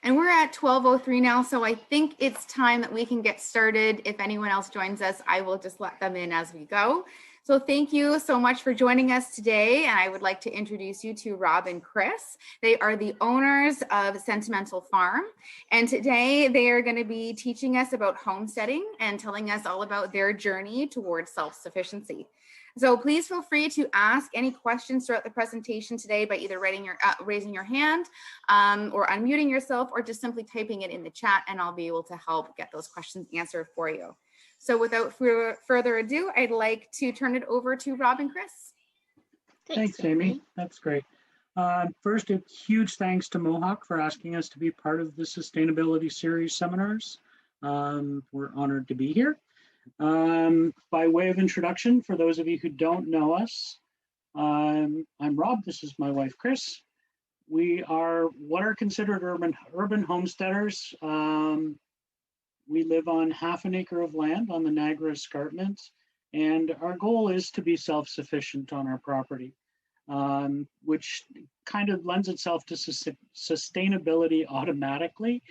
And we're at 12:03 now, so I think it's time that we can get started. If anyone else joins us, I will just let them in as we go. So thank you so much for joining us today. And I would like to introduce you to Rob and Chris. They are the owners of Sentimental Farm. And today they are going to be teaching us about homesteading and telling us all about their journey towards self-sufficiency. So please feel free to ask any questions throughout the presentation today by either raising your hand or unmuting yourself, or just simply typing it in the chat, and I'll be able to help get those questions answered for you. So without further ado, I'd like to turn it over to Rob and Chris. Thanks, Amy. That's great. First, a huge thanks to Mohawk for asking us to be part of the Sustainability Series seminars. We're honored to be here. By way of introduction, for those of you who don't know us, I'm Rob. This is my wife, Chris. We are what are considered urban homesteaders. We live on half an acre of land on the Niagara Escarpment, and our goal is to be self-sufficient on our property, which kind of lends itself to sustainability automatically,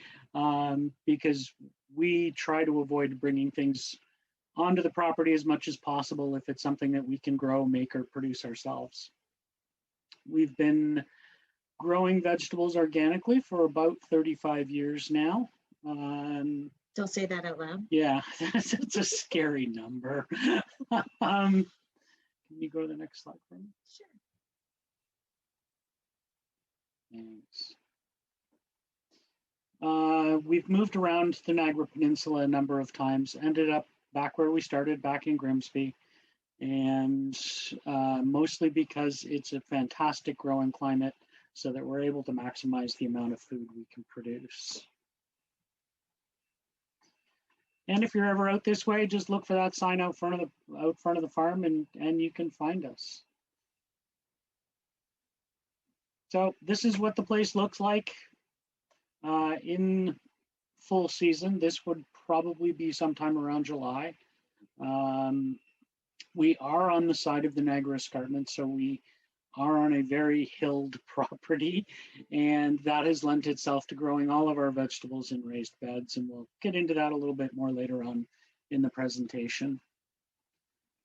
because we try to avoid bringing things onto the property as much as possible if it's something that we can grow, make, or produce ourselves. We've been growing vegetables organically for about 35 years now. Don't say that out loud. Yeah, it's a scary number. Can you go to the next slide for me? Sure. Thanks. We've moved around the Niagara Peninsula a number of times, ended up back where we started, back in Grimsby, and mostly because it's a fantastic growing climate, so that we're able to maximize the amount of food we can produce. And if you're ever out this way, just look for that sign out front of the farm, and you can find us. So this is what the place looks like in full season. This would probably be sometime around July. We are on the side of the Niagara Escarpment, so we are on a very hilled property, and that has lent itself to growing all of our vegetables in raised beds, and we'll get into that a little bit more later on in the presentation.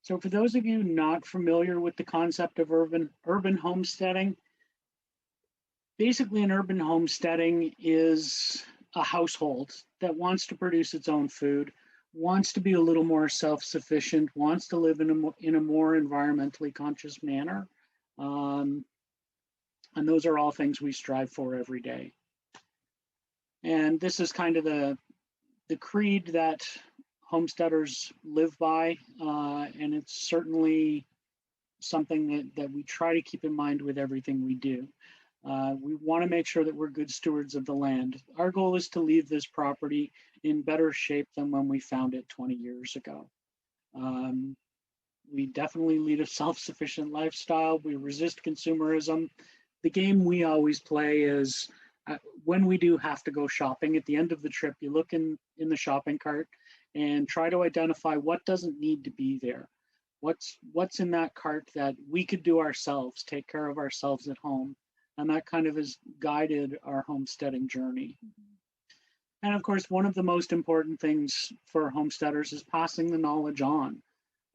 So for those of you not familiar with the concept of urban homesteading, basically an urban homesteading is a household that wants to produce its own food, wants to be a little more self-sufficient, wants to live in a more environmentally conscious manner. And those are all things we strive for every day. And this is kind of the creed that homesteaders live by, and it's certainly something that we try to keep in mind with everything we do. We want to make sure that we're good stewards of the land. Our goal is to leave this property in better shape than when we found it 20 years ago. We definitely lead a self-sufficient lifestyle. We resist consumerism. The game we always play is when we do have to go shopping, at the end of the trip, you look in the shopping cart and try to identify what doesn't need to be there. What's in that cart that we could do ourselves, take care of ourselves at home. And that kind of has guided our homesteading journey. And of course, one of the most important things for homesteaders is passing the knowledge on.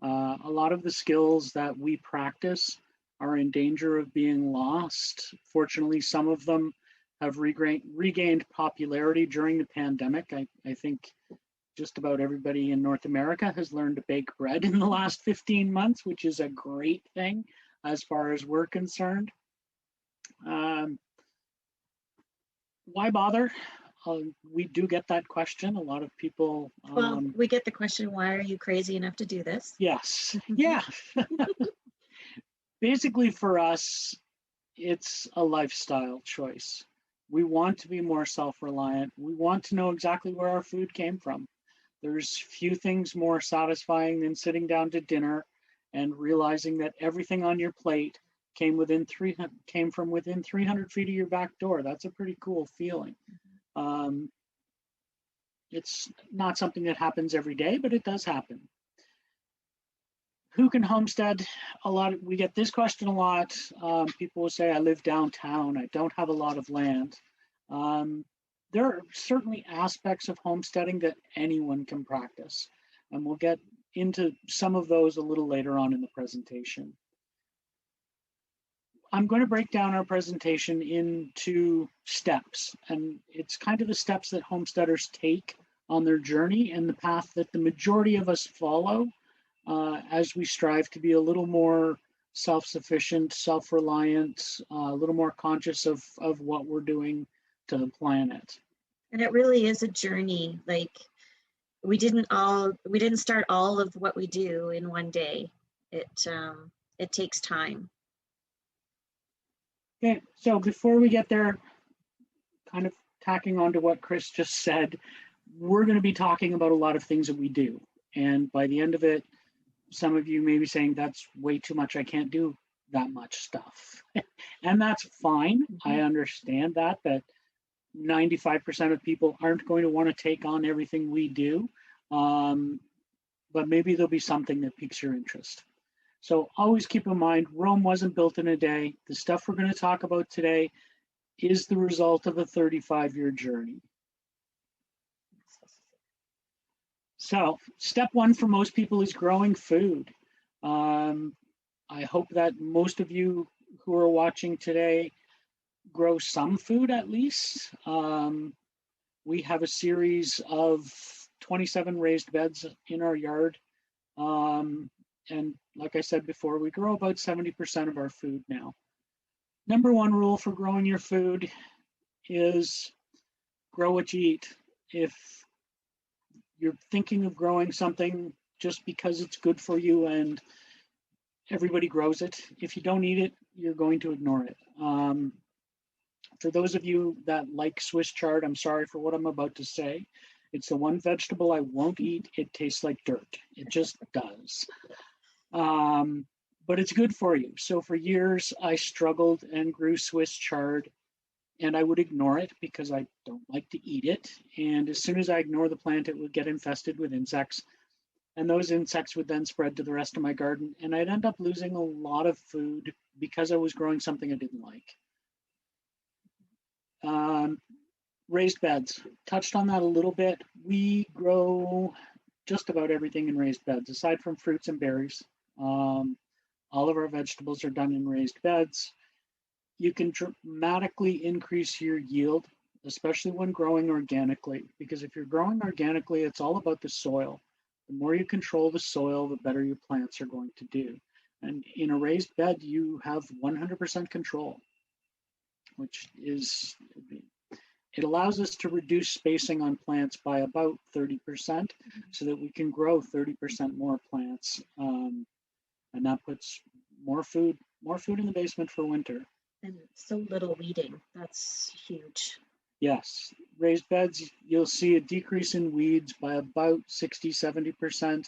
A lot of the skills that we practice are in danger of being lost. Fortunately, some of them have regained popularity during the pandemic. I think just about everybody in North America has learned to bake bread in the last 15 months, which is a great thing as far as we're concerned. Why bother? We do get that question. A lot of people. Well, we get the question, why are you crazy enough to do this? Yes. Yeah. Basically, for us, it's a lifestyle choice. We want to be more self-reliant. We want to know exactly where our food came from. There's few things more satisfying than sitting down to dinner and realizing that everything on your plate came from within 300 feet of your back door. That's a pretty cool feeling. It's not something that happens every day, but it does happen. Who can homestead? We get this question a lot. People will say, I live downtown, I don't have a lot of land. there are certainly aspects of homesteading that anyone can practice, and we'll get into some of those a little later on in the presentation. I'm going to break down our presentation into steps, and it's kind of the steps that homesteaders take on their journey and the path that the majority of us follow as we strive to be a little more self-sufficient, self-reliant, a little more conscious of what we're doing to the planet. And it really is a journey. Like we didn't start all of what we do in one day. It takes time. Okay, so before we get there, kind of tacking on to what Chris just said, we're going to be talking about a lot of things that we do. And by the end of it, some of you may be saying, that's way too much. I can't do that much stuff. And that's fine. I understand that 95% of people aren't going to want to take on everything we do. But maybe there'll be something that piques your interest. So always keep in mind, Rome wasn't built in a day. The stuff we're going to talk about today is the result of a 35-year journey. So step one for most people is growing food. I hope that most of you who are watching today grow some food at least. We have a series of 27 raised beds in our yard. And like I said before, we grow about 70% of our food now. Number one rule for growing your food is grow what you eat. If you're thinking of growing something just because it's good for you and everybody grows it, if you don't eat it, you're going to ignore it. For those of you that like Swiss chard, I'm sorry for what I'm about to say. It's the one vegetable I won't eat. It tastes like dirt. It just does. But it's good for you. So for years, I struggled and grew Swiss chard, and I would ignore it because I don't like to eat it. And as soon as I ignore the plant, it would get infested with insects. And those insects would then spread to the rest of my garden. And I'd end up losing a lot of food because I was growing something I didn't like. Raised beds, touched on that a little bit. We grow just about everything in raised beds, aside from fruits and berries. All of our vegetables are done in raised beds. You can dramatically increase your yield, especially when growing organically, because if you're growing organically, it's all about the soil. The more you control the soil, the better your plants are going to do. And in a raised bed, you have 100% control, which is, it allows us to reduce spacing on plants by about 30% so that we can grow 30% more plants. And that puts more food in the basement for winter. And so little weeding, that's huge. Yes, raised beds, you'll see a decrease in weeds by about 60–70%.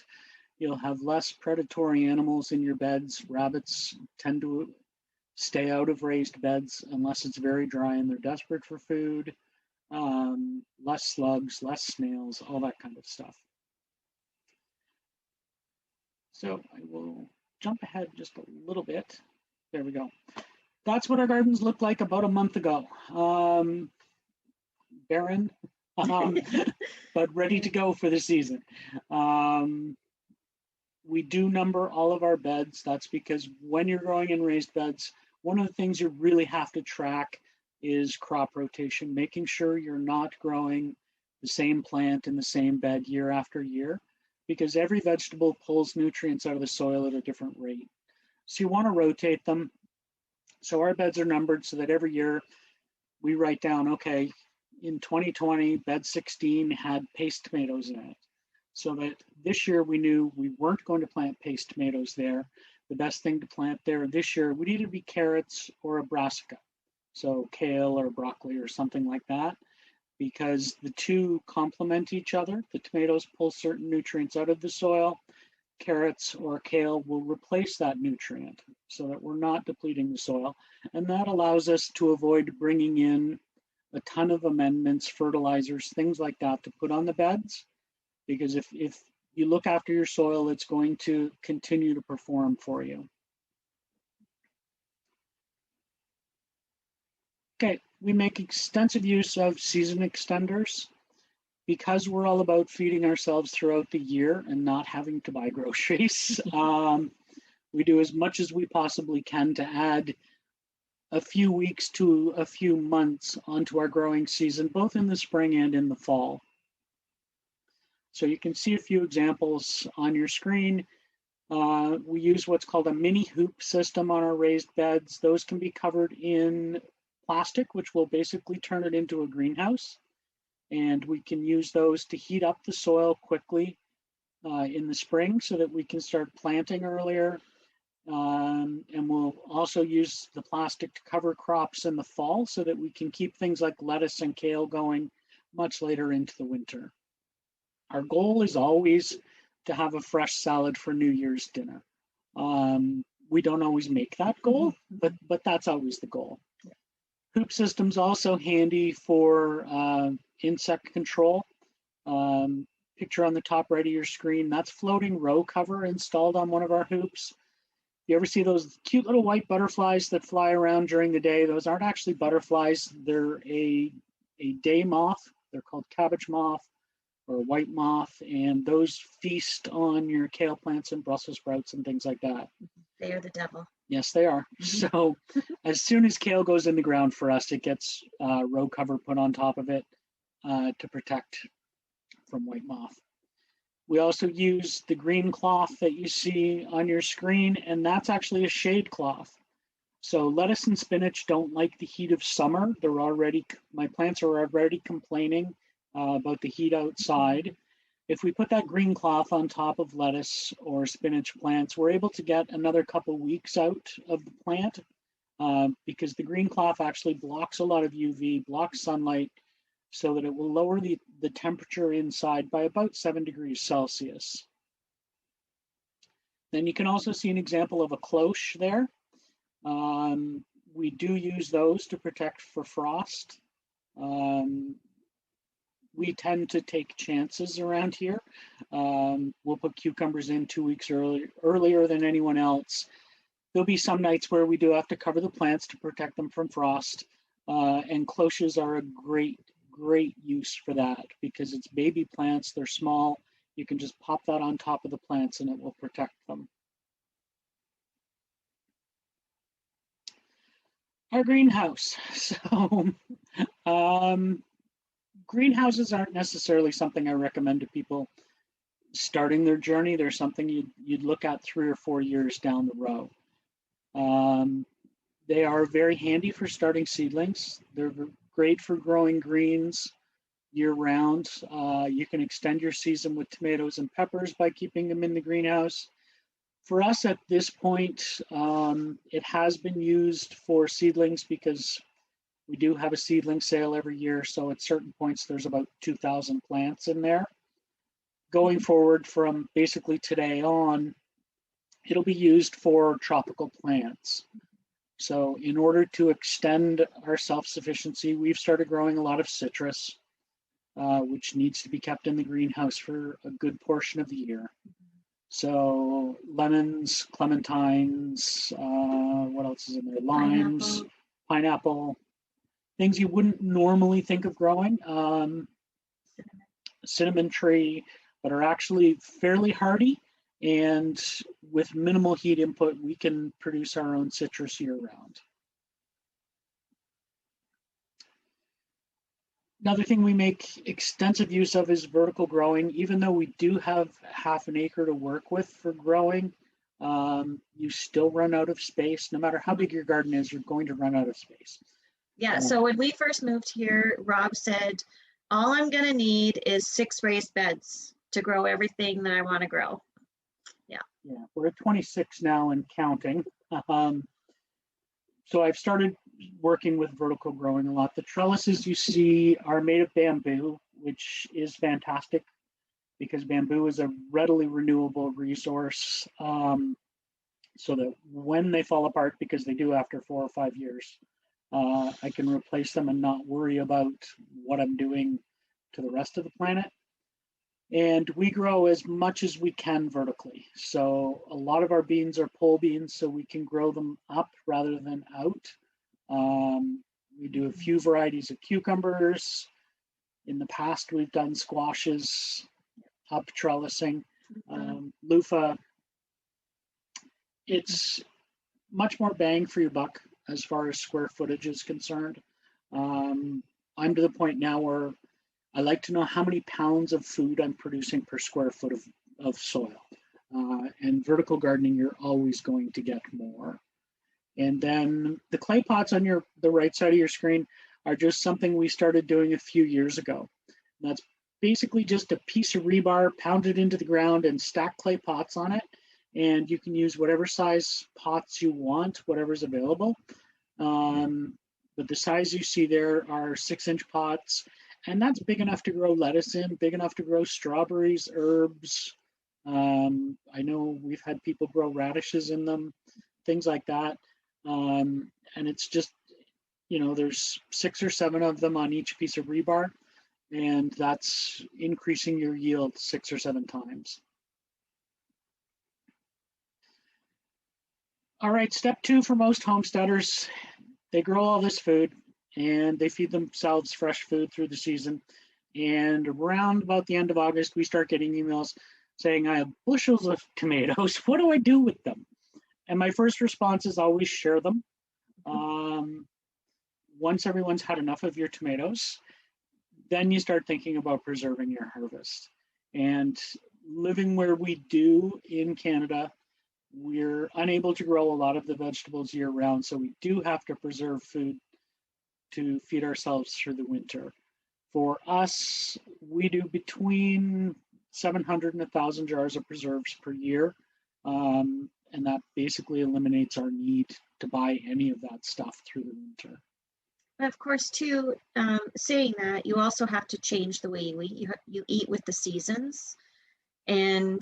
You'll have less predatory animals in your beds. Rabbits tend to stay out of raised beds unless it's very dry and they're desperate for food. Less slugs, less snails, all that kind of stuff. So I will jump ahead just a little bit. There we go. That's what our gardens looked like about a month ago. Barren, but ready to go for the season. We do number all of our beds. That's because when you're growing in raised beds, one of the things you really have to track is crop rotation, making sure you're not growing the same plant in the same bed year after year, because every vegetable pulls nutrients out of the soil at a different rate. So you want to rotate them. So our beds are numbered so that every year we write down, okay, in 2020, bed 16 had paste tomatoes in it. So that this year we knew we weren't going to plant paste tomatoes there. The best thing to plant there this year would either be carrots or a brassica. So kale or broccoli or something like that, because the two complement each other. The tomatoes pull certain nutrients out of the soil. Carrots or kale will replace that nutrient so that we're not depleting the soil. And that allows us to avoid bringing in a ton of amendments, fertilizers, things like that to put on the beds. Because if you look after your soil, it's going to continue to perform for you. Okay, we make extensive use of season extenders because we're all about feeding ourselves throughout the year and not having to buy groceries. We do as much as we possibly can to add a few weeks to a few months onto our growing season, both in the spring and in the fall. So you can see a few examples on your screen. We use what's called a mini hoop system on our raised beds. Those can be covered in plastic, which will basically turn it into a greenhouse. And we can use those to heat up the soil quickly in the spring so that we can start planting earlier. And we'll also use the plastic to cover crops in the fall so that we can keep things like lettuce and kale going much later into the winter. Our goal is always to have a fresh salad for New Year's dinner. We don't always make that goal, but that's always the goal. Hoop system's also handy for insect control. Picture on the top right of your screen, that's floating row cover installed on one of our hoops. You ever see those cute little white butterflies that fly around during the day? Those aren't actually butterflies. They're a day moth. They're called cabbage moth or white moth, and those feast on your kale plants and Brussels sprouts and things like that. They are the devil. Yes, they are. So as soon as kale goes in the ground for us, it gets row cover put on top of it to protect from white moth. We also use the green cloth that you see on your screen, and that's actually a shade cloth. So lettuce and spinach don't like the heat of summer. My plants are already complaining about the heat outside. If we put that green cloth on top of lettuce or spinach plants, we're able to get another couple weeks out of the plant because the green cloth actually blocks a lot of UV, blocks sunlight, so that it will lower the temperature inside by about 7 degrees Celsius. Then you can also see an example of a cloche there. We do use those to protect for frost. We tend to take chances around here. We'll put cucumbers in 2 weeks earlier than anyone else. There'll be some nights where we do have to cover the plants to protect them from frost. And cloches are a great use for that because it's baby plants, they're small. You can just pop that on top of the plants and it will protect them. Our greenhouse. So greenhouses aren't necessarily something I recommend to people starting their journey. They're something you'd look at 3 or 4 years down the road. They are very handy for starting seedlings. They're great for growing greens year-round. You can extend your season with tomatoes and peppers by keeping them in the greenhouse. For us at this point, it has been used for seedlings because we do have a seedling sale every year. So at certain points, there's about 2,000 plants in there. Going forward from basically today on, it'll be used for tropical plants. So in order to extend our self-sufficiency, we've started growing a lot of citrus, which needs to be kept in the greenhouse for a good portion of the year. So lemons, clementines, what else is in there? Limes, pineapple, things you wouldn't normally think of growing. Cinnamon tree, but are actually fairly hardy. And with minimal heat input, we can produce our own citrus year-round. Another thing we make extensive use of is vertical growing. Even though we do have half an acre to work with for growing, you still run out of space. No matter how big your garden is, you're going to run out of space. Yeah, so when we first moved here, Rob said, all I'm going to need is 6 raised beds to grow everything that I want to grow. Yeah, we're at 26 now and counting. So I've started working with vertical growing a lot. The trellises you see are made of bamboo, which is fantastic because bamboo is a readily renewable resource. So that when they fall apart, because they do after 4 or 5 years, I can replace them and not worry about what I'm doing to the rest of the planet. And we grow as much as we can vertically. So a lot of our beans are pole beans, so we can grow them up rather than out. We do a few varieties of cucumbers. In the past, we've done squashes, up trellising, loofah. It's much more bang for your buck as far as square footage is concerned. I'm to the point now where I like to know how many pounds of food I'm producing per square foot of soil. And vertical gardening, you're always going to get more. And then the clay pots on the right side of your screen are just something we started doing a few years ago. And that's basically just a piece of rebar pounded into the ground and stack clay pots on it. And you can use whatever size pots you want, whatever's available. But the size you see there are 6-inch pots, and that's big enough to grow lettuce in, big enough to grow strawberries, herbs. I know we've had people grow radishes in them, things like that. And it's just, there's 6 or 7 of them on each piece of rebar, and that's increasing your yield 6 or 7 times. All right, step 2 for most homesteaders, they grow all this food and they feed themselves fresh food through the season. And around about the end of August, we start getting emails saying, I have bushels of tomatoes. What do I do with them? And my first response is always share them. Once everyone's had enough of your tomatoes, then you start thinking about preserving your harvest. And living where we do in Canada, we're unable to grow a lot of the vegetables year round, so we do have to preserve food to feed ourselves through the winter. For us, we do between 700 and 1,000 jars of preserves per year, and that basically eliminates our need to buy any of that stuff through the winter. But of course, too, saying that, you also have to change the way you eat. You eat with the seasons, and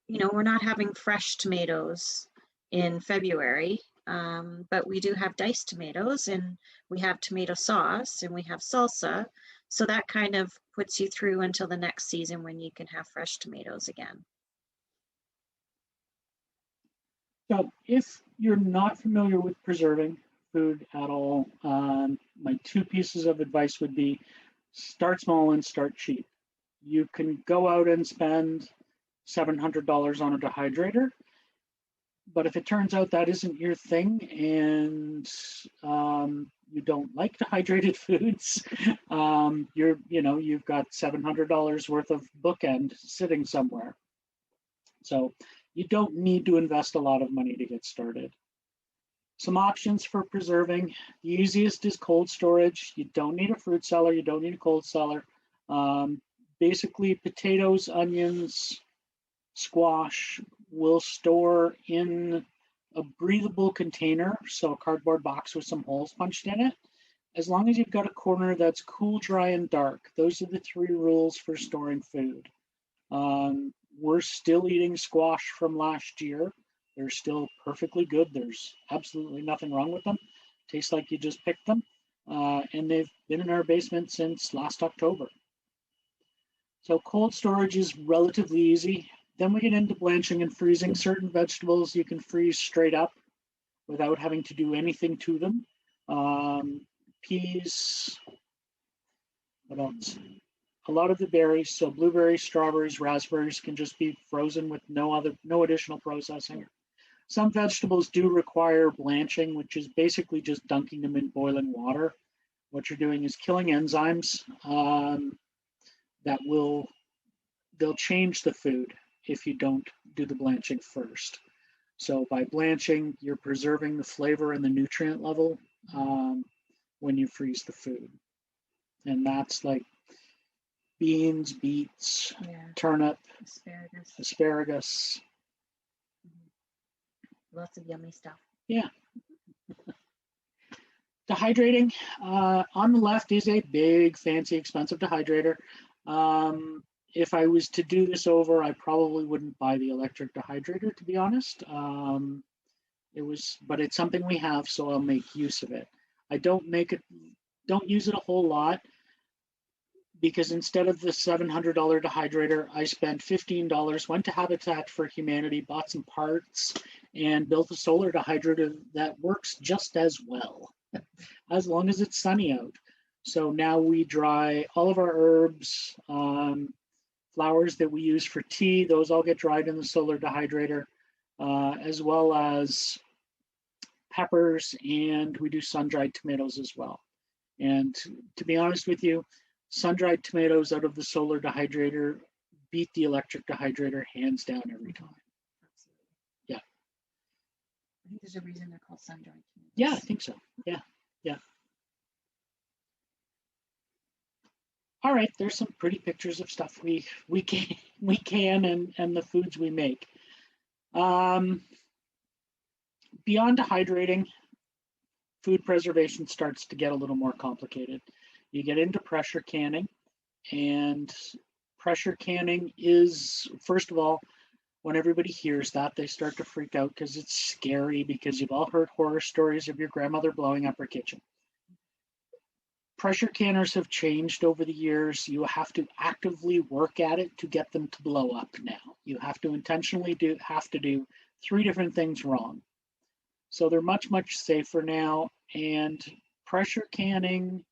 we're not having fresh tomatoes in February, but we do have diced tomatoes, and we have tomato sauce, and we have salsa. So that kind of puts you through until the next season when you can have fresh tomatoes again. So if you're not familiar with preserving food at all, my 2 pieces of advice would be start small and start cheap. You can go out and spend $700 on a dehydrator, but if it turns out that isn't your thing and you don't like dehydrated foods, you've got $700 worth of bookend sitting somewhere. So you don't need to invest a lot of money to get started. Some options for preserving. The easiest is cold storage. You don't need a fruit cellar. You don't need a cold cellar. Basically, potatoes, onions, squash will store in a breathable container, so a cardboard box with some holes punched in it, as long as you've got a corner that's cool, dry, and dark. Those are the 3 rules for storing food. We're still eating squash from last year. They're still perfectly good. There's absolutely nothing wrong with them. Tastes like you just picked them. And they've been in our basement since last October. So cold storage is relatively easy. Then we get into blanching and freezing. Certain vegetables you can freeze straight up without having to do anything to them. Peas, what else? A lot of the berries, so blueberries, strawberries, raspberries can just be frozen with no additional processing. Some vegetables do require blanching, which is basically just dunking them in boiling water. What you're doing is killing enzymes they'll change the food if you don't do the blanching first. So by blanching, you're preserving the flavor and the nutrient level when you freeze the food. And that's like beans, beets, turnip, asparagus. Lots of yummy stuff. Yeah. Dehydrating, on the left is a big, fancy, expensive dehydrator. If I was to do this over, I probably wouldn't buy the electric dehydrator, to be honest. But it's something we have, so I'll make use of it. I don't use it a whole lot, because instead of the $700 dehydrator, I spent $15, went to Habitat for Humanity, bought some parts, and built a solar dehydrator that works just as well. as long as it's sunny out. So now we dry all of our herbs, flowers that we use for tea, those all get dried in the solar dehydrator, as well as peppers, and we do sun-dried tomatoes as well. And to be honest with you, sun-dried tomatoes out of the solar dehydrator beat the electric dehydrator hands down every time. Absolutely. Yeah. I think there's a reason they're called sun-dried tomatoes. Yeah, I think so. Yeah, yeah. All right, there's some pretty pictures of stuff we can and the foods we make. Beyond dehydrating, food preservation starts to get a little more complicated. You get into pressure canning, and pressure canning is, first of all, when everybody hears that, they start to freak out because it's scary, because you've all heard horror stories of your grandmother blowing up her kitchen. Pressure canners have changed over the years. You have to actively work at it to get them to blow up now. You have to intentionally do 3 different things wrong. So they're much, much safer now, and pressure canning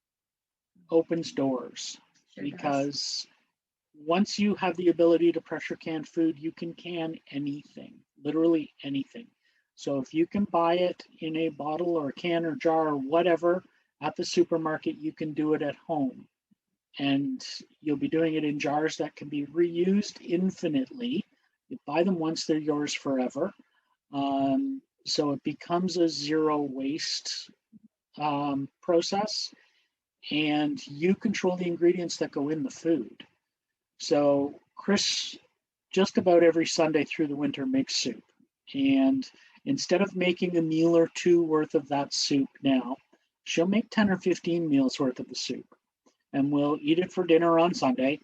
opens doors, Sure because once you have the ability to pressure can food, you can can anything, literally anything. So if you can buy it in a bottle or a can or jar or whatever at the supermarket, you can do it at home. And you'll be doing it in jars that can be reused infinitely. You buy them once, they're yours forever. So it becomes a zero waste process, and you control the ingredients that go in the food. So Chris, just about every Sunday through the winter, makes soup. And instead of making a meal or 2 worth of that soup now, she'll make 10 or 15 meals worth of the soup. And we'll eat it for dinner on Sunday.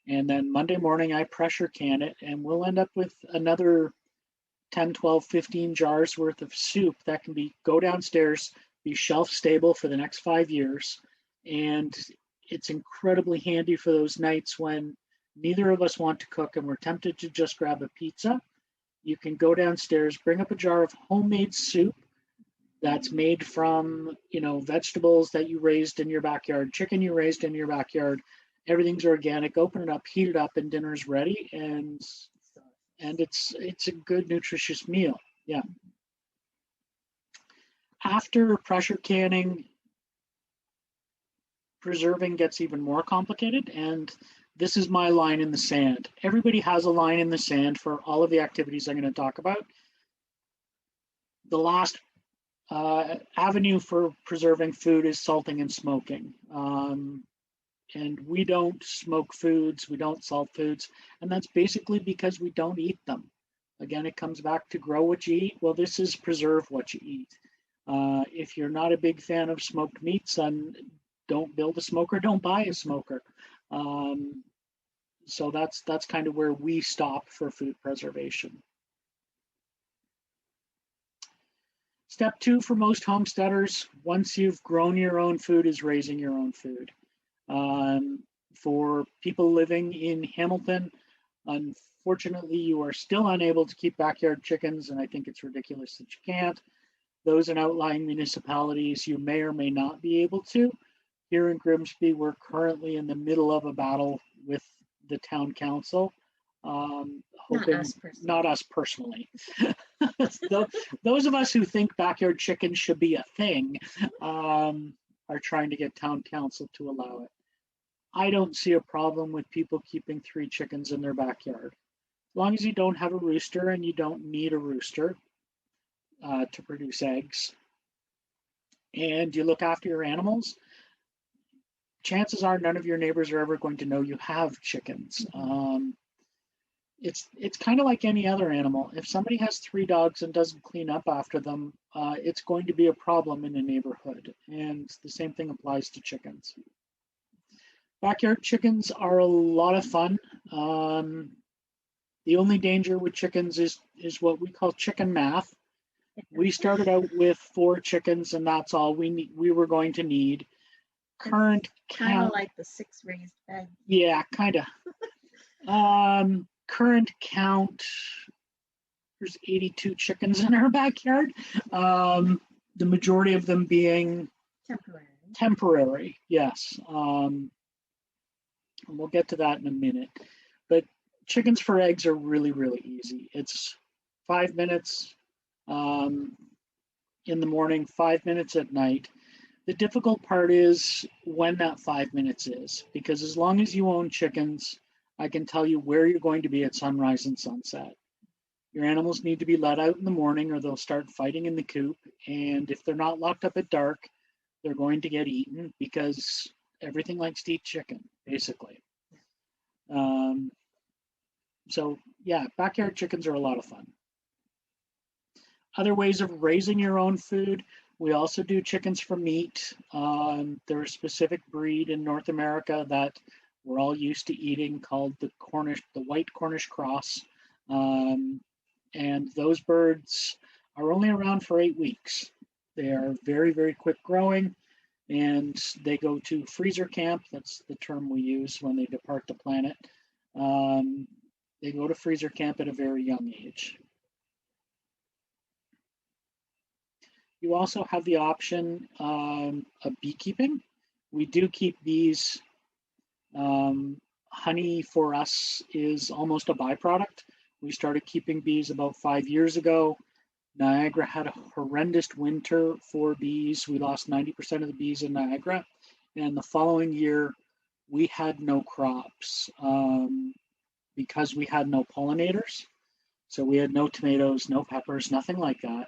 And then Monday morning, I pressure can it, and we'll end up with another 10, 12, 15 jars worth of soup that can go downstairs, be shelf stable for the next 5 years. And it's incredibly handy for those nights when neither of us want to cook and we're tempted to just grab a pizza. You can go downstairs, bring up a jar of homemade soup that's made from, vegetables that you raised in your backyard, chicken you raised in your backyard. Everything's organic. Open it up, heat it up, and dinner's ready. And it's a good, nutritious meal. Yeah. After pressure canning, preserving gets even more complicated, and this is my line in the sand. Everybody has a line in the sand for all of the activities I'm going to talk about. The last avenue for preserving food is salting and smoking. And we don't smoke foods, we don't salt foods, and that's basically because we don't eat them. Again, it comes back to grow what you eat. Well, this is preserve what you eat. If you're not a big fan of smoked meats, then don't build a smoker, don't buy a smoker. So that's kind of where we stop for food preservation. Step 2 for most homesteaders, once you've grown your own food, is raising your own food. For people living in Hamilton, unfortunately, you are still unable to keep backyard chickens, and I think it's ridiculous that you can't. Those in outlying municipalities, you may or may not be able to. Here in Grimsby, we're currently in the middle of a battle with the town council. Hoping, not us personally. Those of us who think backyard chickens should be a thing are trying to get town council to allow it. I don't see a problem with people keeping 3 chickens in their backyard. As long as you don't have a rooster and you don't need a rooster to produce eggs, and you look after your animals, chances are none of your neighbors are ever going to know you have chickens. It's kind of like any other animal. If somebody has 3 dogs and doesn't clean up after them, it's going to be a problem in a neighborhood. And the same thing applies to chickens. Backyard chickens are a lot of fun. The only danger with chickens is what we call chicken math. We started out with 4 chickens, and that's all we were going to need. Current kind count, of like the 6 raised beds. Yeah, kind of. Current count, there's 82 chickens in our backyard. The majority of them being Temporary. Temporary, yes. And we'll get to that in a minute. But chickens for eggs are really, really easy. It's 5 minutes in the morning, 5 minutes at night. The difficult part is when that 5 minutes is, because as long as you own chickens, I can tell you where you're going to be at sunrise and sunset. Your animals need to be let out in the morning or they'll start fighting in the coop. And if they're not locked up at dark, they're going to get eaten because everything likes to eat chicken, basically. So yeah, backyard chickens are a lot of fun. Other ways of raising your own food. We also do chickens for meat. There's a specific breed in North America that we're all used to eating called the white Cornish cross. And those birds are only around for 8 weeks. They are very, very quick growing, and they go to freezer camp. That's the term we use when they depart the planet. They go to freezer camp at a very young age. You also have the option of beekeeping. We do keep bees. Honey for us is almost a byproduct. We started keeping bees about 5 years ago. Niagara had a horrendous winter for bees. We lost 90% of the bees in Niagara. And the following year, we had no crops because we had no pollinators. So we had no tomatoes, no peppers, nothing like that.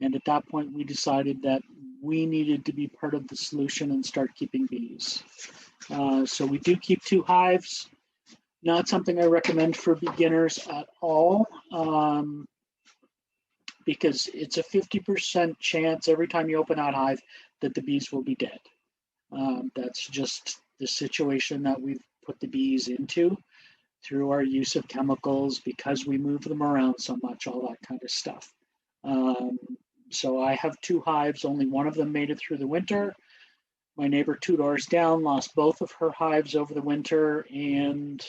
And at that point, we decided that we needed to be part of the solution and start keeping bees. So we do keep 2 hives. Not something I recommend for beginners at all, because it's a 50% chance every time you open that hive that the bees will be dead. That's just the situation that we've put the bees into through our use of chemicals, because we move them around so much, all that kind of stuff. So I have 2 hives. Only one of them made it through the winter. My neighbor 2 doors down lost both of her hives over the winter, and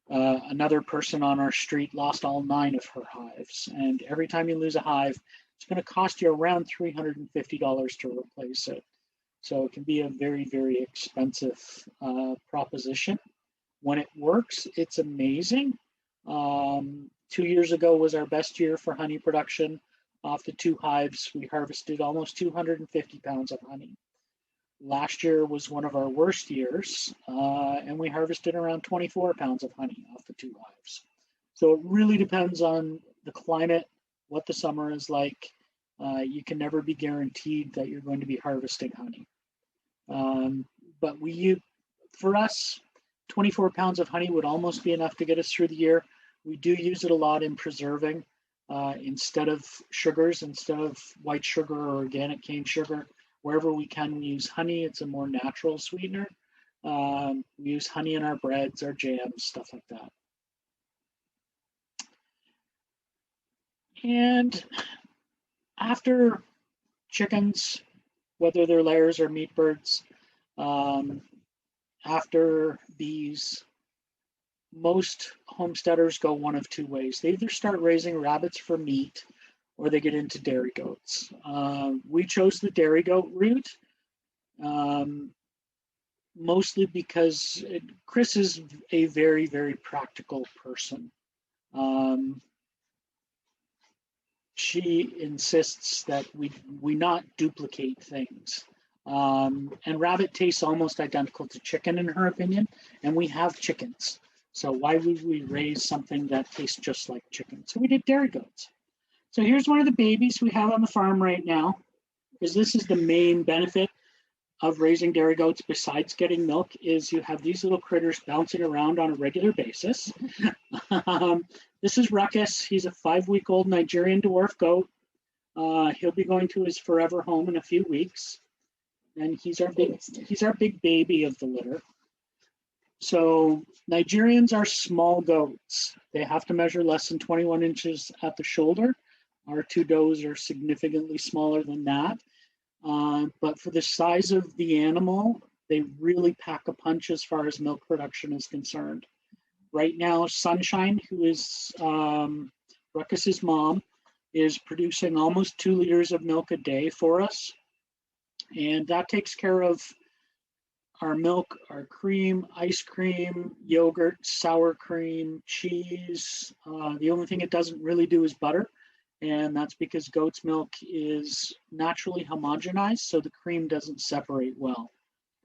another person on our street lost all 9 of her hives. And every time you lose a hive, it's going to cost you around $350 to replace it. So it can be a very, very expensive proposition. When it works, it's amazing. 2 years ago was our best year for honey production. Off the 2 hives, we harvested almost 250 pounds of honey. Last year was one of our worst years, and we harvested around 24 pounds of honey off the 2 hives. So it really depends on the climate, what the summer is like. You can never be guaranteed that you're going to be harvesting honey. But for us, 24 pounds of honey would almost be enough to get us through the year. We do use it a lot in preserving. Instead of sugars, instead of white sugar or organic cane sugar, wherever we can, we use honey. It's a more natural sweetener. We use honey in our breads, our jams, stuff like that. And after chickens, whether they're layers or meat birds, after bees, most homesteaders go one of 2 ways. They either start raising rabbits for meat, or they get into dairy goats. We chose the dairy goat route, mostly because Chris is a very, very practical person. She insists that we not duplicate things. And rabbit tastes almost identical to chicken in her opinion, and we have chickens. So why would we raise something that tastes just like chicken? So we did dairy goats. So here's one of the babies we have on the farm right now, because this is the main benefit of raising dairy goats besides getting milk, is you have these little critters bouncing around on a regular basis. This is Ruckus. He's a 5-week-old Nigerian dwarf goat. He'll be going to his forever home in a few weeks. And he's our big baby of the litter. So Nigerians are small goats. They have to measure less than 21 inches at the shoulder. Our 2 does are significantly smaller than that. But for the size of the animal, they really pack a punch as far as milk production is concerned. Right now, Sunshine, who is Ruckus's mom, is producing almost 2 liters of milk a day for us. And that takes care of our milk, our cream, ice cream, yogurt, sour cream, cheese. The only thing it doesn't really do is butter. And that's because goat's milk is naturally homogenized, so the cream doesn't separate well.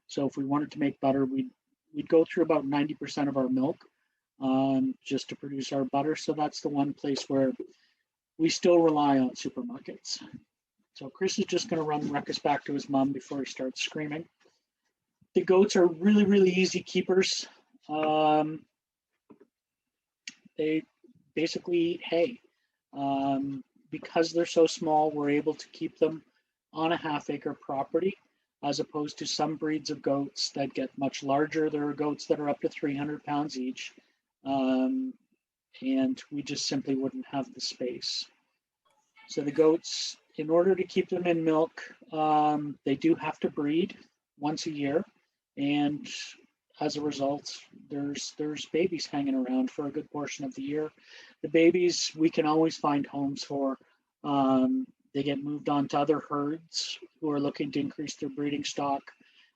So if we wanted to make butter, we'd go through about 90% of our milk just to produce our butter. So that's the one place where we still rely on supermarkets. So Chris is just going to run Ruckus back to his mom before he starts screaming. The goats are really, really easy keepers. They basically eat hay. Because they're so small, we're able to keep them on a half-acre property, as opposed to some breeds of goats that get much larger. There are goats that are up to 300 pounds each, and we just simply wouldn't have the space. So the goats, in order to keep them in milk, they do have to breed once a year, and as a result, there's babies hanging around for a good portion of the year. The babies we can always find homes for. They get moved on to other herds who are looking to increase their breeding stock.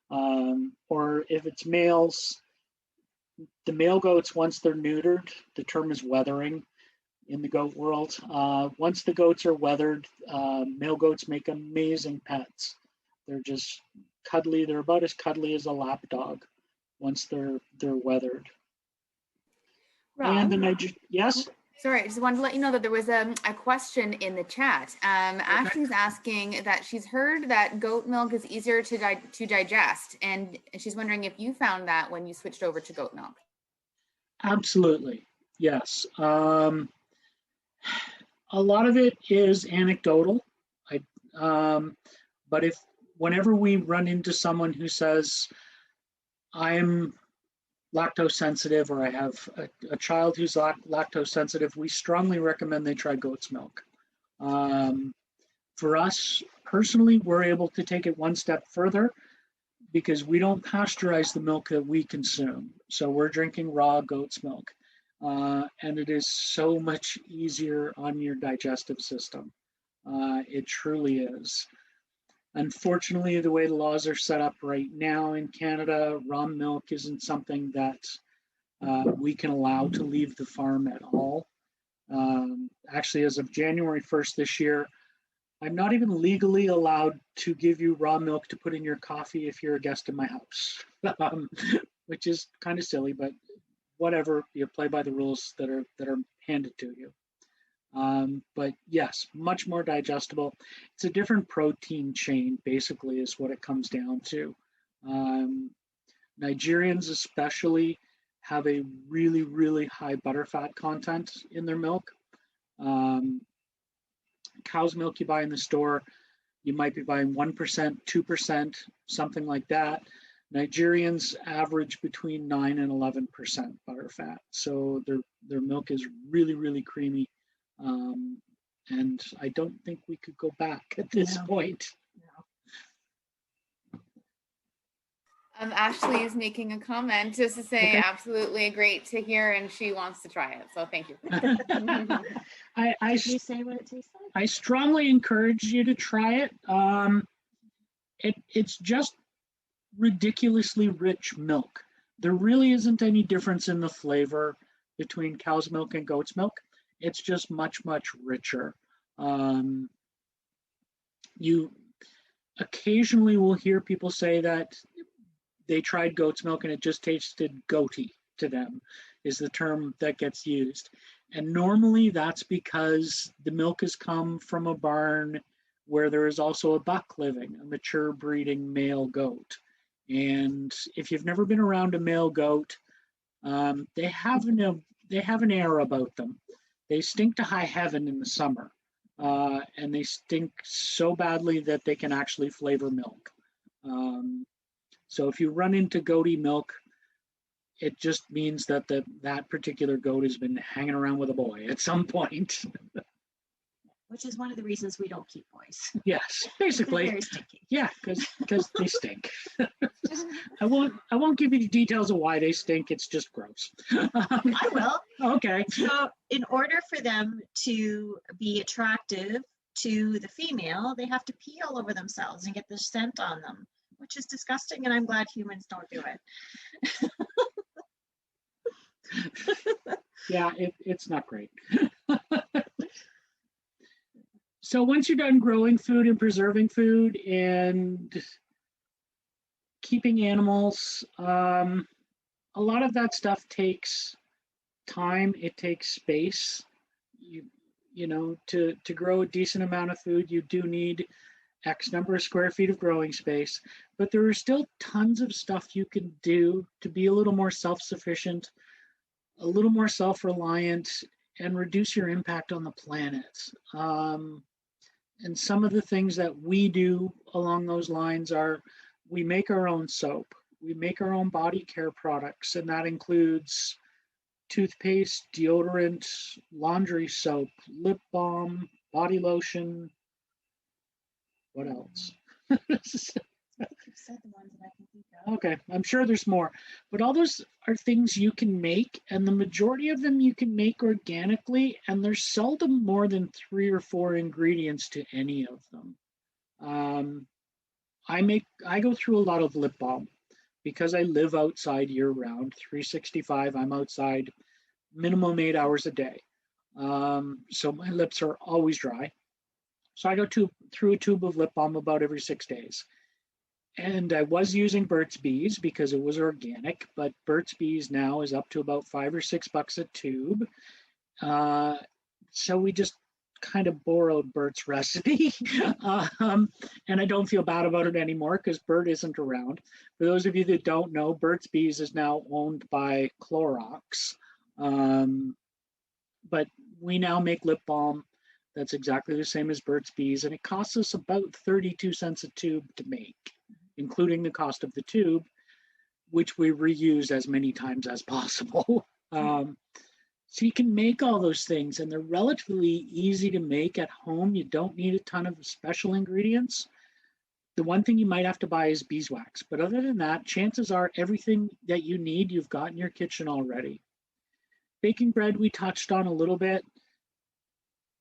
Or if it's males, the male goats, once they're neutered, the term is weathering in the goat world. Once the goats are weathered, male goats make amazing pets. They're just cuddly. They're about as cuddly as a lap dog once they're weathered. Rob, And yes? sorry, I just wanted to let you know that there was a question in the chat. Ashley's asking that she's heard that goat milk is easier to digest, and she's wondering if you found that when you switched over to goat milk. Absolutely, yes. A lot of it is anecdotal. But whenever we run into someone who says, I'm lactose sensitive, or I have a child who's lactose sensitive, we strongly recommend they try goat's milk. For us personally, we're able to take it one step further because we don't pasteurize the milk that we consume. So we're drinking raw goat's milk, and it is so much easier on your digestive system. It truly is. Unfortunately, the way the laws are set up right now in Canada, raw milk isn't something that we can allow to leave the farm at all. Actually, as of January 1st this year, I'm not even legally allowed to give you raw milk to put in your coffee if you're a guest in my house, which is kind of silly, but whatever, you play by the rules that are handed to you. But yes, much more digestible. It's a different protein chain, basically, is what it comes down to. Nigerians especially have a really, really high butterfat content in their milk. Cow's milk you buy in the store, you might be buying 1%, 2%, something like that. Nigerians average between 9 and 11% butterfat. So their milk is really, really creamy. And I don't think we could go back at this point. Ashley is making a comment just to say, Okay. absolutely great to hear, and she wants to try it. So thank you. Did you say what it tastes like? I strongly encourage you to try it. It's just ridiculously rich milk. There really isn't any difference in the flavor between cow's milk and goat's milk. It's just much, much richer. You occasionally will hear people say that they tried goat's milk and it just tasted goaty to them, is the term that gets used. And normally that's because the milk has come from a barn where there is also a buck living, a mature breeding male goat. And if you've never been around a male goat, they have an air about them. They stink to high heaven in the summer, and they stink so badly that they can actually flavor milk. So if you run into goaty milk, it just means that that particular goat has been hanging around with a boy at some point. Which is one of the reasons we don't keep boys. Yes, basically. Very stinky. Yeah, because they stink. I won't give you the details of why they stink. It's just gross. I will. Okay. So in order for them to be attractive to the female, they have to pee all over themselves and get the scent on them, which is disgusting, and I'm glad humans don't do it. Yeah, it's not great. So once you're done growing food and preserving food and keeping animals, a lot of that stuff takes time. It takes space. You know, to grow a decent amount of food, you do need X number of square feet of growing space, but there are still tons of stuff you can do to be a little more self-sufficient, a little more self-reliant, and reduce your impact on the planet. And some of the things that we do along those lines are we make our own soap, we make our own body care products, and that includes toothpaste, deodorant, laundry soap, lip balm, body lotion. What else? You've said the ones that I can think of. Okay, I'm sure there's more, but all those are things you can make, and the majority of them you can make organically, and there's seldom more than 3 or 4 ingredients to any of them. I go through a lot of lip balm because I live outside year round, 365. I'm outside minimum 8 hours a day, so my lips are always dry. So I go through a tube of lip balm about every 6 days. And I was using Burt's Bees because it was organic, but Burt's Bees now is up to about $5 or $6 a tube. So we just kind of borrowed Burt's recipe. And I don't feel bad about it anymore because Burt isn't around. For those of you that don't know, Burt's Bees is now owned by Clorox. But we now make lip balm that's exactly the same as Burt's Bees, and it costs us about 32 cents a tube to make, including the cost of the tube, which we reuse as many times as possible. So you can make all those things, and they're relatively easy to make at home. You don't need a ton of special ingredients. The one thing you might have to buy is beeswax, but other than that, chances are everything that you need, you've got in your kitchen already. Baking bread, we touched on a little bit.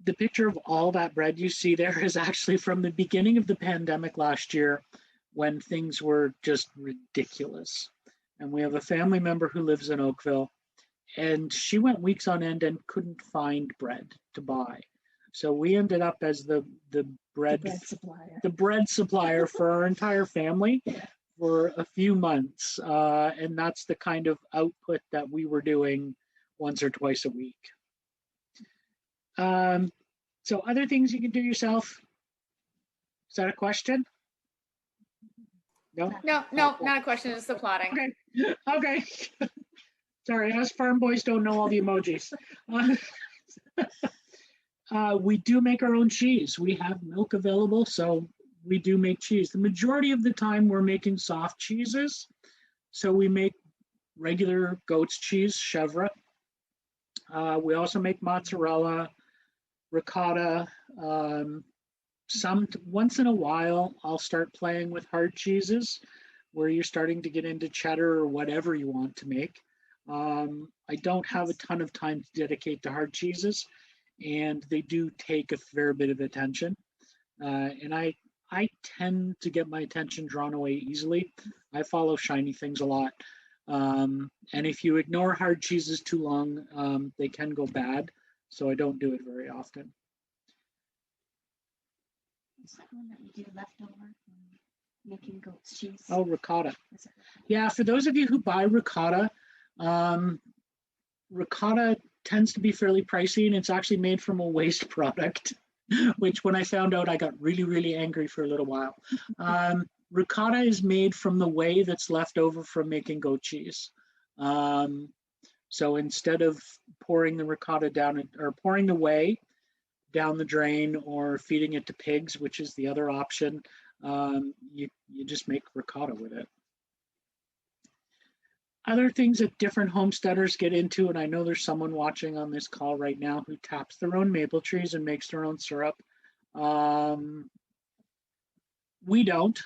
The picture of all that bread you see there is actually from the beginning of the pandemic last year when things were just ridiculous. And we have a family member who lives in Oakville, and she went weeks on end and couldn't find bread to buy. So we ended up as the bread supplier for our entire family for a few months. And that's the kind of output that we were doing once or twice a week. So other things you can do yourself. Is that a question? No? No, not a question, just applauding. Okay. Sorry, us farm boys don't know all the emojis. We do make our own cheese. We have milk available, so we do make cheese. The majority of the time we're making soft cheeses. So we make regular goat's cheese, chèvre. We also make mozzarella, ricotta. Once in a while, I'll start playing with hard cheeses where you're starting to get into cheddar or whatever you want to make. I don't have a ton of time to dedicate to hard cheeses, and they do take a fair bit of attention. And I tend to get my attention drawn away easily. I follow shiny things a lot. And if you ignore hard cheeses too long, they can go bad. So I don't do it very often. Is that one that we do leftover from making goat's cheese? Oh, ricotta. Yeah, for those of you who buy ricotta, ricotta tends to be fairly pricey, and it's actually made from a waste product, which when I found out, I got really, really angry for a little while. Ricotta is made from the whey that's left over from making goat cheese. So instead of pouring the ricotta down, or pouring the whey down the drain or feeding it to pigs, which is the other option, you just make ricotta with it. Other things that different homesteaders get into, and I know there's someone watching on this call right now who taps their own maple trees and makes their own syrup. We don't.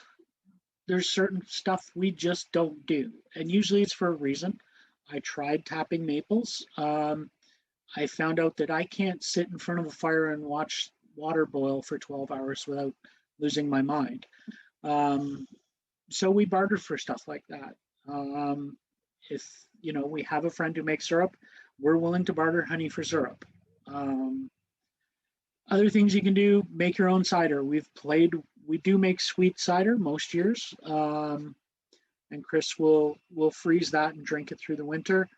There's certain stuff we just don't do, and usually it's for a reason. I tried tapping maples. I found out that I can't sit in front of a fire and watch water boil for 12 hours without losing my mind. So we barter for stuff like that. If, you know, we have a friend who makes syrup, we're willing to barter honey for syrup. Other things you can do, make your own cider. We do make sweet cider most years. And Chris will freeze that and drink it through the winter.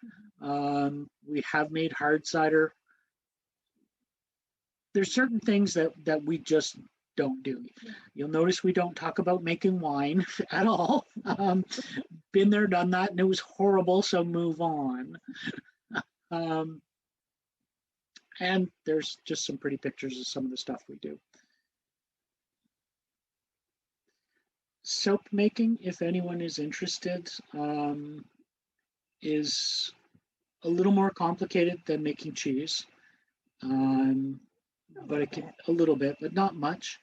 We have made hard cider. There's certain things that we just don't do. You'll notice we don't talk about making wine at all. Been there, done that, and it was horrible, so move on. And there's just some pretty pictures of some of the stuff we do. Soap making, if anyone is interested, is a little more complicated than making cheese. But it can a little bit, but not much.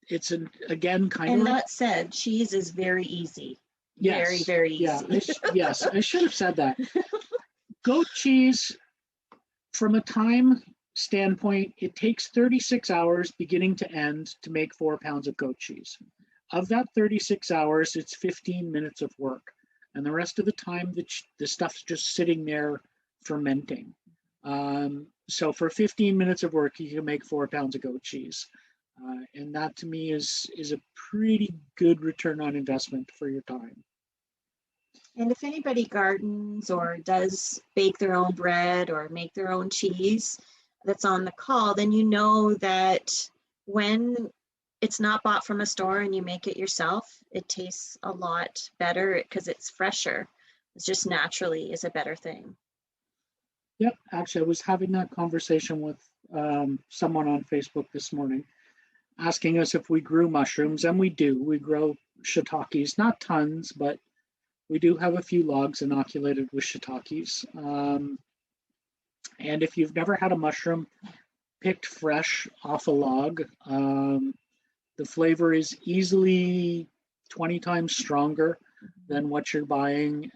It's again kind And of that said, cheese is very easy. yes, Very easy. yeah, yes, I should have said that. Goat cheese, from a time standpoint, it takes 36 hours beginning to end to make 4 pounds of goat cheese. Of that 36 hours, it's 15 minutes of work. And the rest of the time, the stuff's just sitting there fermenting. So for 15 minutes of work, you can make 4 pounds of goat cheese. And that to me is a pretty good return on investment for your time. And if anybody gardens or does bake their own bread or make their own cheese that's on the call, then you know that when it's not bought from a store and you make it yourself, it tastes a lot better because it's fresher. It's just naturally is a better thing. Yep, actually, I was having that conversation with someone on Facebook this morning, asking us if we grew mushrooms, and we do. We grow shiitakes, not tons, but we do have a few logs inoculated with shiitakes. And if you've never had a mushroom picked fresh off a log, the flavor is easily 20 times stronger than what you're buying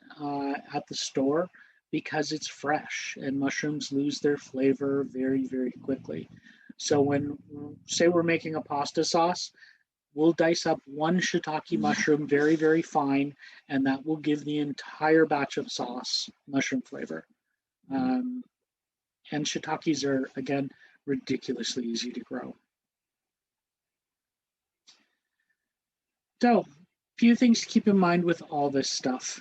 at the store, because it's fresh, and mushrooms lose their flavor very, very quickly. So when, say we're making a pasta sauce, we'll dice up one shiitake mushroom very, very fine, and that will give the entire batch of sauce mushroom flavor. And shiitakes are, again, ridiculously easy to grow. So, a few things to keep in mind with all this stuff.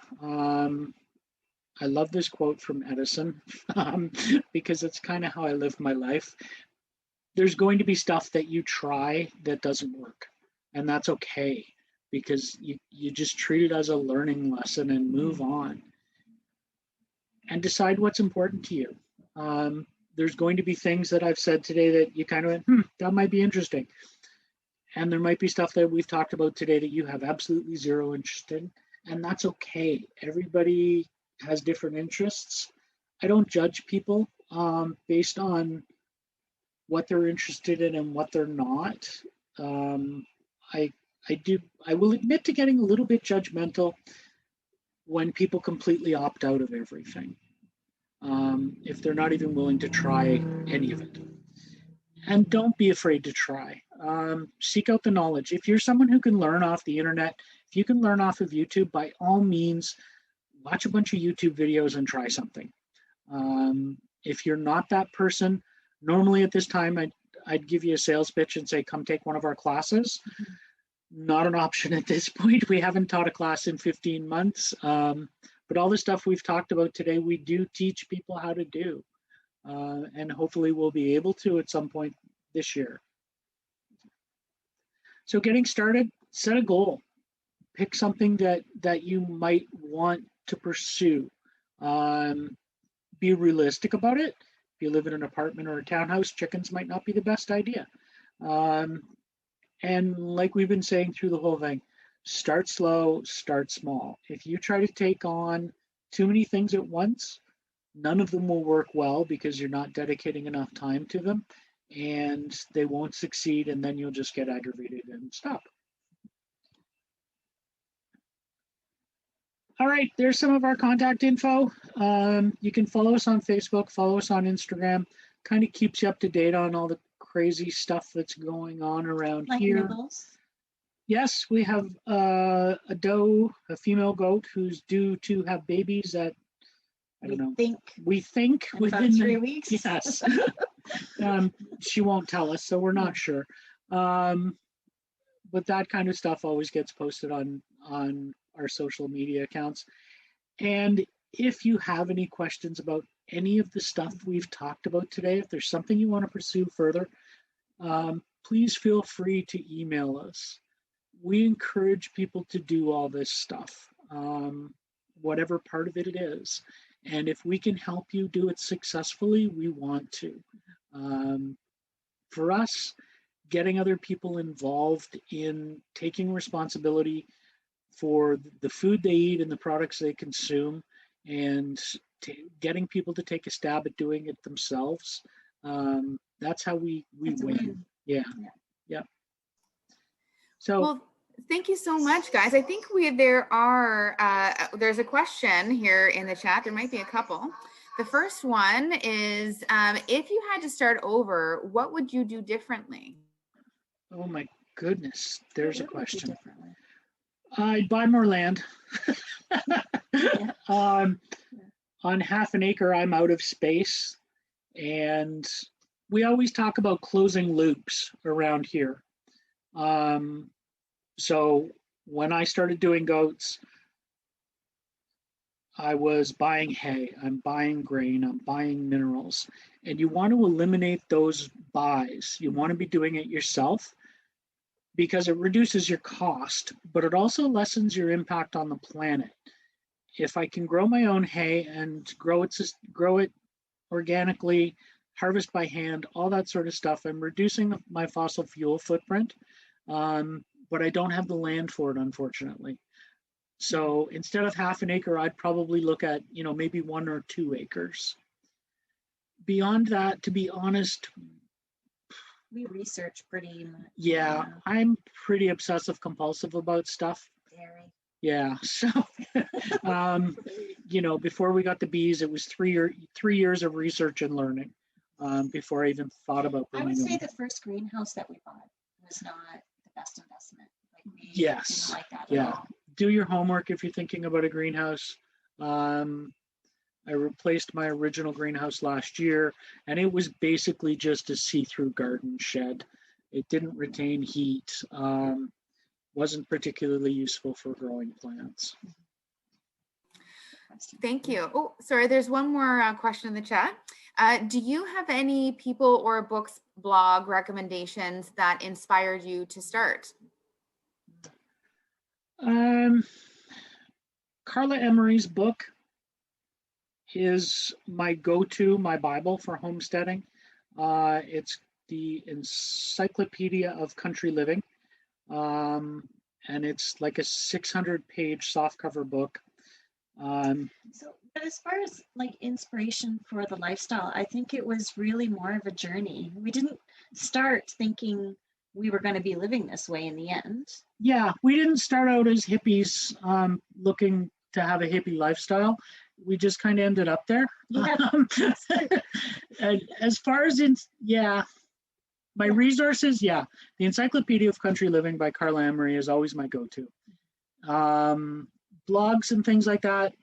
I love this quote from Edison because it's kind of how I live my life. There's going to be stuff that you try that doesn't work, and that's okay, because you just treat it as a learning lesson and move on and decide what's important to you. There's going to be things that I've said today that you kind of went, that might be interesting. And there might be stuff that we've talked about today that you have absolutely zero interest in, and that's okay. Everybody has different interests. I don't judge people based on what they're interested in and what they're not. I will admit to getting a little bit judgmental when people completely opt out of everything, if they're not even willing to try any of it. And don't be afraid to try. Seek out the knowledge. If you're someone who can learn off the internet, if you can learn off of YouTube, by all means, watch a bunch of YouTube videos and try something. If you're not that person, normally at this time, I'd give you a sales pitch and say, come take one of our classes. Not an option at this point. We haven't taught a class in 15 months. But all the stuff we've talked about today, we do teach people how to do. And hopefully we'll be able to at some point this year. So getting started, set a goal. Pick something that you might want to pursue. Be realistic about it. If you live in an apartment or a townhouse, chickens might not be the best idea. And like we've been saying through the whole thing, start slow, start small. If you try to take on too many things at once, none of them will work well because you're not dedicating enough time to them, and they won't succeed, and then you'll just get aggravated and stop. All right, there's some of our contact info. You can follow us on Facebook, follow us on Instagram. Kind of keeps you up to date on all the crazy stuff that's going on around Like here. nibbles. Yes, we have a female goat who's due to have babies at, I don't know. We think in within about 3 weeks. Yes. She won't tell us, so we're not sure. But that kind of stuff always gets posted on our social media accounts. And if you have any questions about any of the stuff we've talked about today, if there's something you want to pursue further, please feel free to email us. We encourage people to do all this stuff, whatever part of it is. And if we can help you do it successfully, we want to. For us, getting other people involved in taking responsibility for the food they eat and the products they consume, and getting people to take a stab at doing it themselves, that's how we win. Yeah. So, well, thank you so much, guys. I think there's a question here in the chat. There might be a couple. The first one is, if you had to start over, what would you do differently? Oh my goodness, there's a question. I'd buy more land. On half an acre, I'm out of space. And we always talk about closing loops around here. So when I started doing goats, I was buying hay, I'm buying grain, I'm buying minerals. And you want to eliminate those buys. You want to be doing it yourself because it reduces your cost, but it also lessens your impact on the planet. If I can grow my own hay and grow it organically, harvest by hand, all that sort of stuff, I'm reducing my fossil fuel footprint, but I don't have the land for it, unfortunately. So instead of half an acre, I'd probably look at, maybe 1 or 2 acres. Beyond that, to be honest, we research pretty much. Yeah, I'm pretty obsessive compulsive about stuff. Very. Yeah, so, before we got the bees, it was 3 years of research and learning before I even thought about I bringing would say them. the first greenhouse that we bought was not the best investment. Like we Yes, didn't like that yeah. at all. Do your homework if you're thinking about a greenhouse. I replaced my original greenhouse last year, and it was basically just a see-through garden shed. It didn't retain heat, wasn't particularly useful for growing plants. Thank you. Oh, sorry, there's one more question in the chat. Do you have any people or books, blog recommendations that inspired you to start? Carla Emery's book is my go-to, my Bible for homesteading. It's the Encyclopedia of Country Living, and it's like a 600-page softcover book. But as far as like inspiration for the lifestyle, I think it was really more of a journey. We didn't start thinking we were going to be living this way in the end. Yeah, we didn't start out as hippies looking to have a hippie lifestyle. We just kind of ended up there. Yeah. And as far as my resources, the Encyclopedia of Country Living by Carla Emery is always my go-to. Blogs and things like that.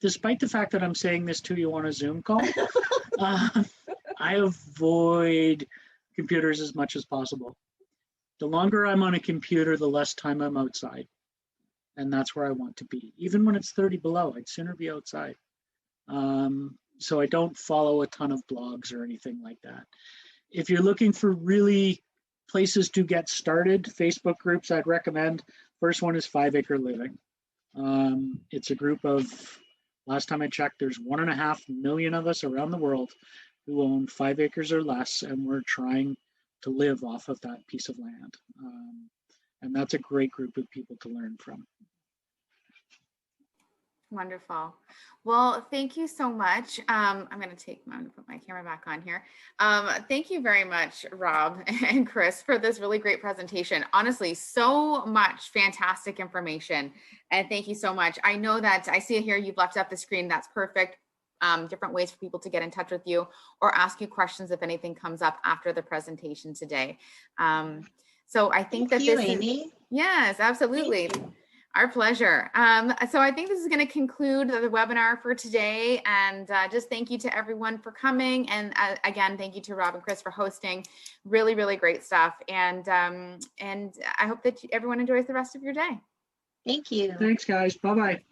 Despite the fact that I'm saying this to you on a Zoom call, I avoid computers as much as possible. The longer I'm on a computer, the less time I'm outside. And that's where I want to be. Even when it's 30 below, I'd sooner be outside. So I don't follow a ton of blogs or anything like that. If you're looking for really places to get started, Facebook groups I'd recommend. First one is 5 Acre Living. It's a group of, last time I checked, there's 1.5 million of us around the world who own 5 acres or less, and we're trying to live off of that piece of land. And that's a great group of people to learn from. Wonderful. Well, thank you so much. I'm going to put my camera back on here. Thank you very much, Rob and Chris, for this really great presentation. Honestly, so much fantastic information. And thank you so much. I know that I see it here. You've left up the screen. That's perfect. different ways for people to get in touch with you or ask you questions if anything comes up after the presentation today. So I think Thank that you, this Amy. is, yes, absolutely. Thank you. Our pleasure. So I think this is going to conclude the webinar for today. And just thank you to everyone for coming. And again, thank you to Rob and Chris for hosting. Really, really great stuff. And I hope that everyone enjoys the rest of your day. Thank you. Thanks, guys. Bye-bye.